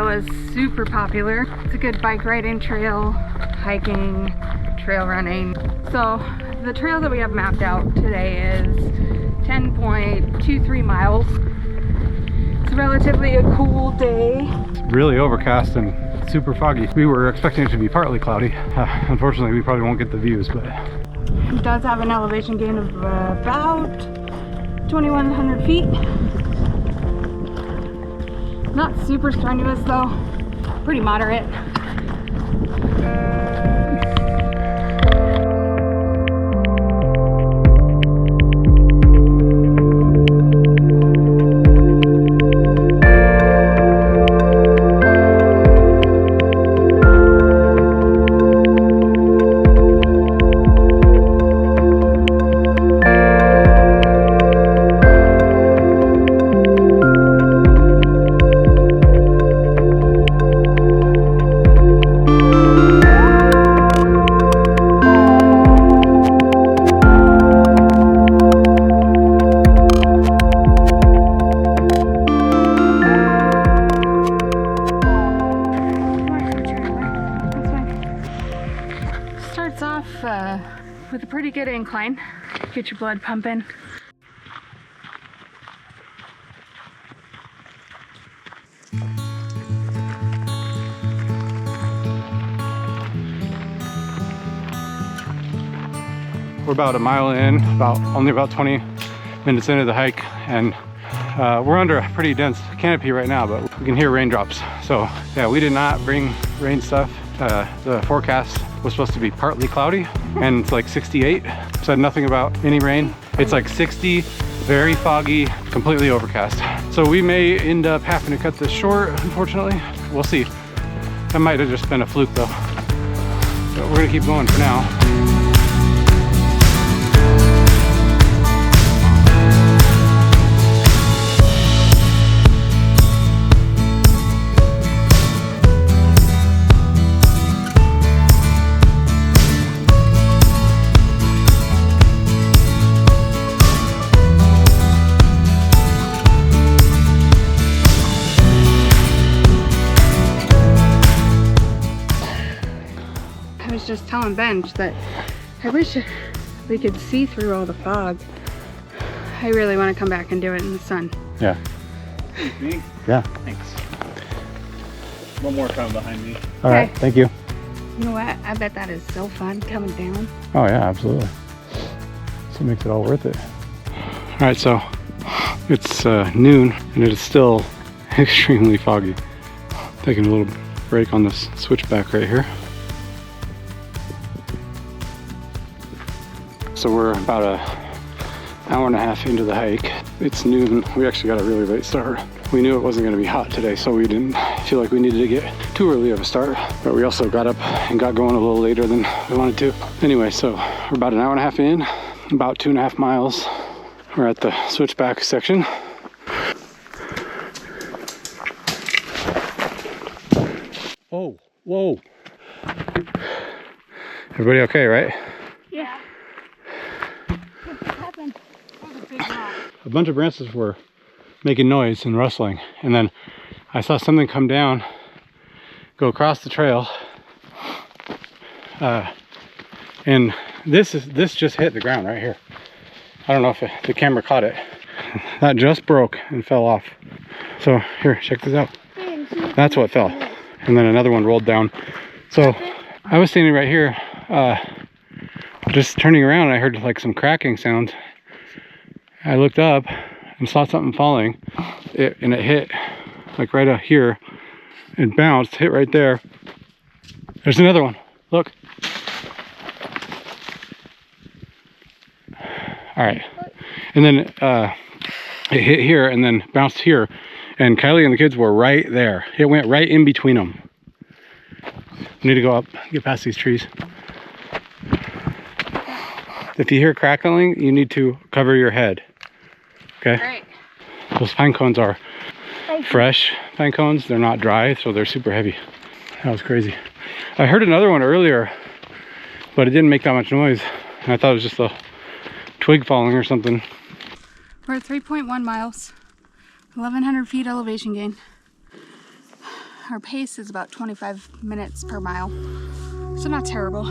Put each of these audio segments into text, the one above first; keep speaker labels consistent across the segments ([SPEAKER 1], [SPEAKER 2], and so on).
[SPEAKER 1] Trail is super popular. It's a good bike riding trail, hiking, trail running. So the trail that we have mapped out today is 10.23 miles. It's relatively a cool day.
[SPEAKER 2] It's really overcast and super foggy. We were expecting it to be partly cloudy. Unfortunately, we probably won't get the views, but
[SPEAKER 1] it does have an elevation gain of about 2,100 feet. Not super strenuous though, pretty moderate. With a pretty good incline, get your blood pumping.
[SPEAKER 2] we're about a mile in, only about 20 minutes into the hike, and we're under a pretty dense canopy right now, but we can hear raindrops. So yeah, we did not bring rain stuff. The forecast was supposed to be partly cloudy, and it's like 68. Said nothing about any rain. It's like 60, very foggy, completely overcast. So we may end up having to cut this short, unfortunately. We'll see. That might have just been a fluke though. But we're gonna keep going for now.
[SPEAKER 1] I was just telling Benj that I wish we could see through all the fog. I really want to come back and do it in the sun.
[SPEAKER 2] Yeah.
[SPEAKER 3] Me?
[SPEAKER 2] Yeah.
[SPEAKER 3] Thanks. One more coming behind me.
[SPEAKER 2] All right, thank you.
[SPEAKER 1] You know what? I bet that is so fun coming down.
[SPEAKER 2] Oh yeah, absolutely. So it makes it all worth it. All right, so it's noon and it is still extremely foggy. Taking a little break on this switchback right here. So we're about an hour and a half into the hike. It's noon. We actually got a really late start. We knew it wasn't going to be hot today, so we didn't feel like we needed to get too early of a start. But we also got up and got going a little later than we wanted to. Anyway, so we're about an hour and a half in, about 2.5 miles. We're at the switchback section. Oh, whoa. Everybody okay, right?
[SPEAKER 1] Yeah. What happened? That was a big rock.
[SPEAKER 2] A bunch of branches were making noise and rustling, and then I saw something come down, go across the trail, and this just hit the ground right here. I don't know if the camera caught it. That just broke and fell off. So here, check this out. That's what fell, and then another one rolled down. So I was standing right here, just turning around, and I heard like some cracking sounds. I looked up and saw something falling, and it hit like right out here. It bounced, hit right there. There's another one. Look. All right, and then it hit here and then bounced here, and Kylie and the kids were right there. It went right in between them. We need to go up, get past these trees. If you hear crackling, you need to cover your head. Okay?
[SPEAKER 1] Great.
[SPEAKER 2] Those pine cones are fresh pine cones. They're not dry, so they're super heavy. That was crazy. I heard another one earlier, but it didn't make that much noise. I thought it was just a twig falling or something.
[SPEAKER 1] We're at 3.1 miles, 1,100 feet elevation gain. our pace is about 25 minutes per mile, so not terrible.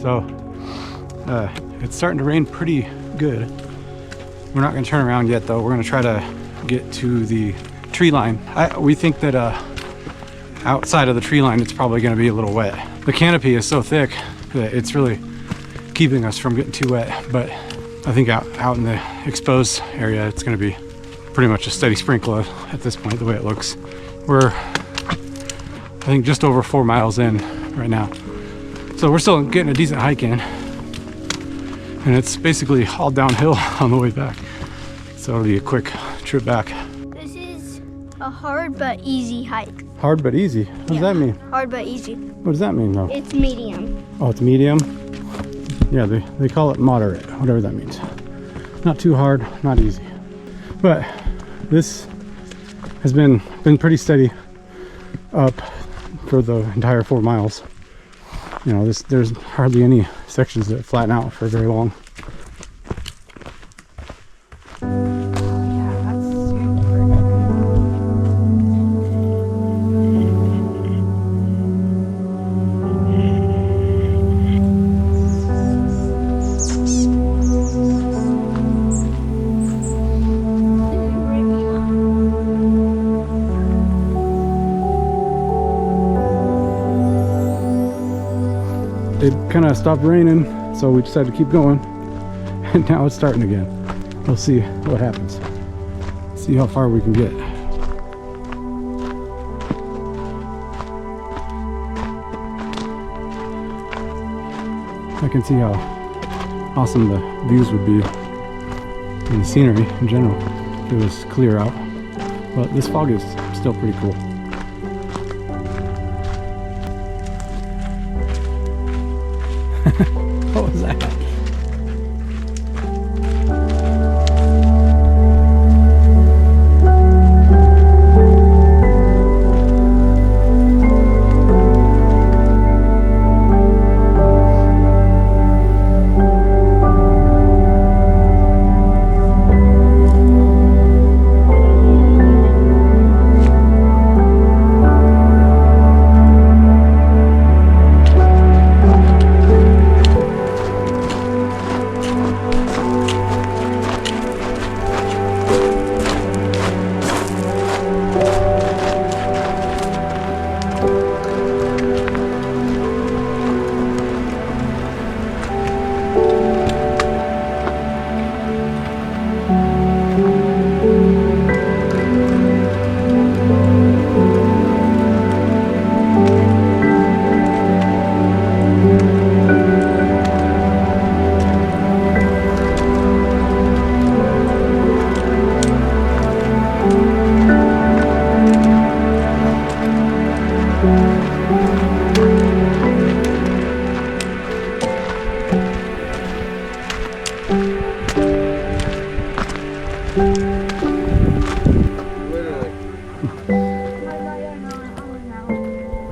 [SPEAKER 2] So it's starting to rain pretty good. We're not going to turn around yet though. We're going to try to get to the tree line. We think that outside of the tree line it's probably going to be a little wet. The canopy is so thick that it's really keeping us from getting too wet, but I think out in the exposed area it's going to be pretty much a steady sprinkle at this point, the way it looks. We're, I think, just over 4 miles in right now. So we're still getting a decent hike in, and it's basically all downhill on the way back. So it'll be a quick trip back.
[SPEAKER 4] This is a hard but easy hike.
[SPEAKER 2] Hard but easy? What does that mean?
[SPEAKER 4] Hard but easy.
[SPEAKER 2] What does that mean though?
[SPEAKER 4] It's medium.
[SPEAKER 2] Oh, it's medium? Yeah, they call it moderate, whatever that means. Not too hard, not easy. But this has been pretty steady up for the entire 4 miles. You know, there's hardly any sections that flatten out for very long. It kind of stopped raining, so we decided to keep going, and now it's starting again. We'll see what happens. See how far we can get. I can see how awesome the views would be and the scenery in general if it was clear out. But this fog is still pretty cool. What was that?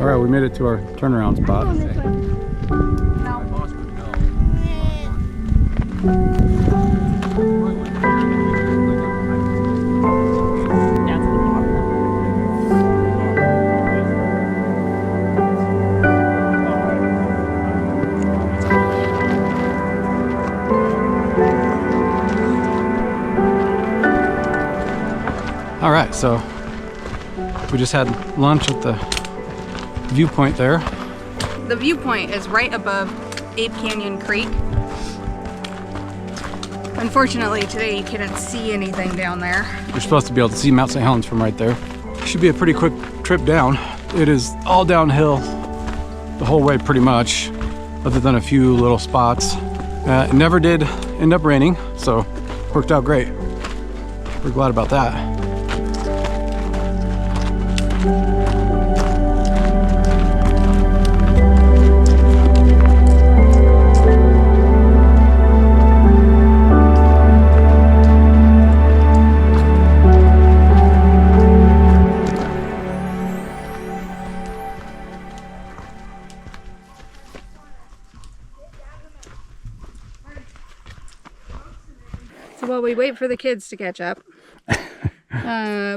[SPEAKER 2] All right, we made it to our turnaround spot.
[SPEAKER 4] Going this way.
[SPEAKER 1] No.
[SPEAKER 2] All right, so we just had lunch at the viewpoint there.
[SPEAKER 1] The viewpoint is right above Ape Canyon Creek. Unfortunately, today you couldn't see anything down there.
[SPEAKER 2] You're supposed to be able to see Mount St. Helens from right there. Should be a pretty quick trip down. It is all downhill the whole way pretty much, other than a few little spots. It never did end up raining, so worked out great. We're glad about that.
[SPEAKER 1] So while we wait for the kids to catch up,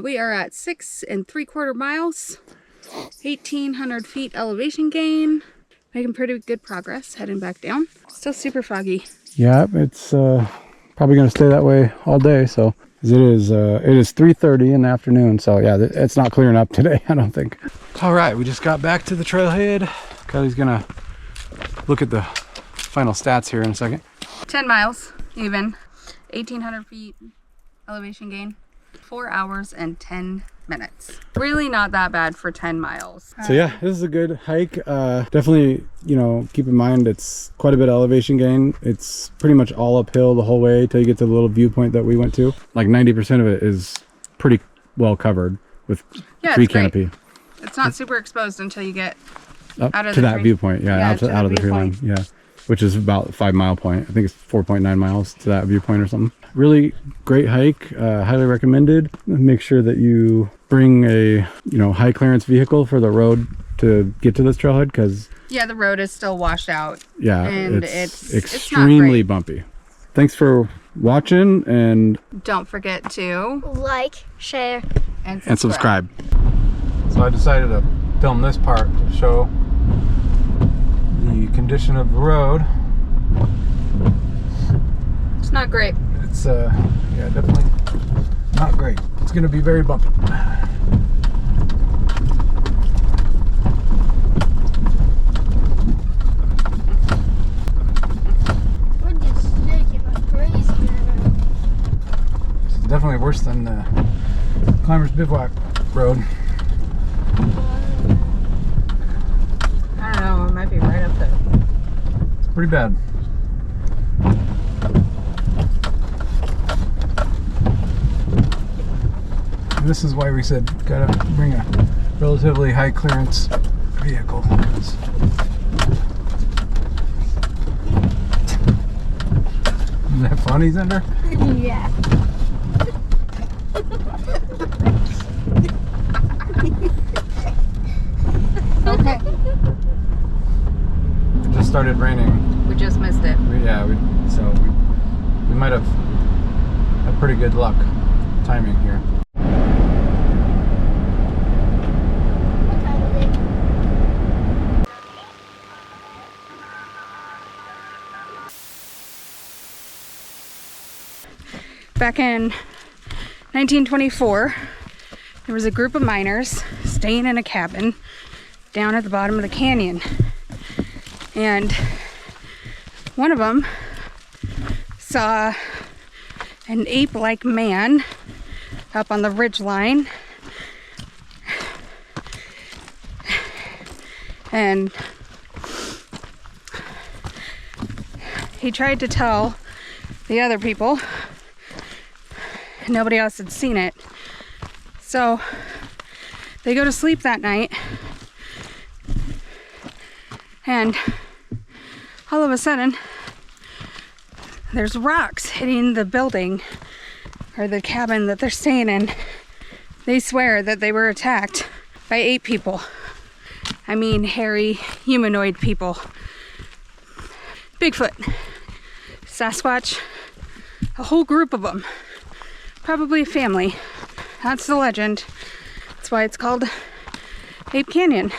[SPEAKER 1] we are at 6 3/4 miles, 1,800 feet elevation gain, making pretty good progress, heading back down. Still super foggy.
[SPEAKER 2] Yeah, it's probably gonna stay that way all day. So it is 3:30 in the afternoon. So yeah, it's not clearing up today, I don't think. All right, we just got back to the trailhead. Kylie's gonna look at the final stats here in a second.
[SPEAKER 1] 10 miles, even. 1,800 feet elevation gain. 4 hours and 10 minutes. Really not that bad for 10 miles.
[SPEAKER 2] So yeah, this is a good hike. Definitely, you know, keep in mind it's quite a bit of elevation gain. It's pretty much all uphill the whole way till you get to the little viewpoint that we went to. Like 90% of it is pretty well covered with tree canopy.
[SPEAKER 1] It's not super exposed until you get
[SPEAKER 2] Up
[SPEAKER 1] out of
[SPEAKER 2] to
[SPEAKER 1] the
[SPEAKER 2] that
[SPEAKER 1] tree.
[SPEAKER 2] viewpoint. Yeah,
[SPEAKER 1] Yeah,
[SPEAKER 2] out,
[SPEAKER 1] to
[SPEAKER 2] out
[SPEAKER 1] the
[SPEAKER 2] of the tree line.
[SPEAKER 1] viewpoint.
[SPEAKER 2] Yeah, which is about 5 mile point. I think it's 4.9 miles to that viewpoint or something. Really great hike. Highly recommended. Make sure that you bring a high clearance vehicle for the road to get to this trailhead, because
[SPEAKER 1] yeah, the road is still washed out.
[SPEAKER 2] yeah,
[SPEAKER 1] and
[SPEAKER 2] it's
[SPEAKER 1] it's not
[SPEAKER 2] extremely
[SPEAKER 1] great.
[SPEAKER 2] bumpy. Thanks for watching, and
[SPEAKER 1] Don't forget to
[SPEAKER 4] Like, share.
[SPEAKER 1] and
[SPEAKER 2] subscribe. So I decided to film this part to show the condition of the road.
[SPEAKER 1] It's not great.
[SPEAKER 2] It's yeah, definitely not great. It's gonna be very bumpy.
[SPEAKER 4] We're just shaking like crazy.
[SPEAKER 2] It's definitely worse than the Climbers Bivouac road.
[SPEAKER 1] I don't know, it might be right up there.
[SPEAKER 2] It's pretty bad. And this is why we said gotta bring a relatively high clearance vehicle. Isn't that funny, Zender?
[SPEAKER 4] Yeah.
[SPEAKER 1] Okay.
[SPEAKER 2] It just started raining.
[SPEAKER 1] We just missed it.
[SPEAKER 2] So we might have had pretty good luck timing here.
[SPEAKER 4] What time is it?
[SPEAKER 1] Back in 1924, there was a group of miners staying in a cabin down at the bottom of the canyon. And one of them saw an ape-like man up on the ridge line. And he tried to tell the other people. Nobody else had seen it. So they go to sleep that night, and all of a sudden there's rocks hitting the building or the cabin that they're staying in. They swear that they were attacked by 8 people I mean hairy humanoid people. Bigfoot, Sasquatch, a whole group of them. Probably a family. That's the legend. That's why it's called Ape Canyon.